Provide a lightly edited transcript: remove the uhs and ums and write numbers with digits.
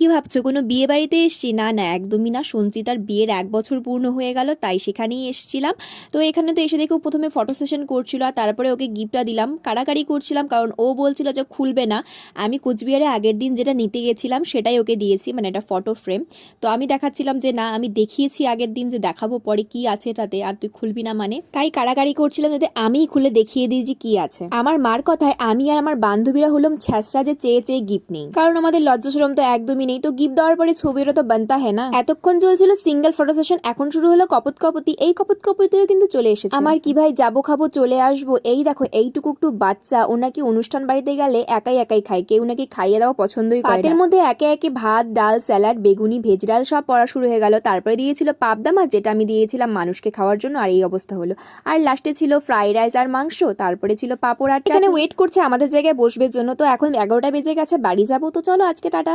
কি ভাবছো কোনো বিয়ে বাড়িতে এসছি? না না, একদমই না। সঞ্চিতার বিয়ের 1 বছর পূর্ণ হয়ে গেল, তাই সেখানেই এসছিলাম। তো এখানে তো এসে দেখো প্রথমে ফটো সেশন করছিল, আর তারপরে ওকে গিফটটা দিলাম। কাড়াকাড়ি করছিলাম কারণ ও বলছিল যে খুলবে না। আমি কোচবিহারে আগের দিন যেটা নিতে গেছিলাম সেটাই ওকে দিয়েছি, মানে এটা ফটো ফ্রেম। তো আমি দেখাচ্ছিলাম যে না, আমি দেখিয়েছি আগের দিন যে দেখাবো পরে কি আছে এটাতে, আর তুই খুলবি না মানে, তাই কাড়াকাড়ি করছিলাম যাতে আমিই খুলে দেখিয়ে দিই যে কি আছে। আমার মার কথায় আমি আর আমার বান্ধবীরা হলাম ছ্যাঁচড়া যে চেয়ে চেয়ে গিফট নেই, কারণ আমাদের লজ্জা শরম তো একদমই নেই। তো গিফট দেওয়ার পরে ছবিটা তো বানতা হ্যাঁ না। এতক্ষণ চলছিল সিঙ্গেল ফটো সেশন, এখন শুরু হলো কপত কপতি। এই কপত কপতিও কিন্তু চলে এসেছে। আমার কি ভাই, যাবো খাবো চলে আসবো। এই দেখো এইটুকু একটু বাচ্চা, ও নাকি অনুষ্ঠান বাড়িতে গেলে একাই একাই খায়, কেউ নাকি খাইয়ে দেওয়া পছন্দই করে না। পাতের মধ্যে একে একে ভাত, ডাল, স্যালাড, বেগুনি, ভেজ ডাল সব পড়া শুরু হয়ে গেল। তারপরে দিয়েছিল পাবদা মাছ, যেটা আমি দিয়েছিলাম মানুষকে খাওয়ার জন্য, আর এই অবস্থা হলো। আর লাস্টে ছিল ফ্রাইড রাইস আর মাংস, তারপরে ছিল পাঁপড়। আর এখানে ওয়েট করছে আমাদের জায়গায় বসবে জন্য। তো এখন 11টা বেজে গেছে, বাড়ি যাবো। তো চলো আজকে টাটা।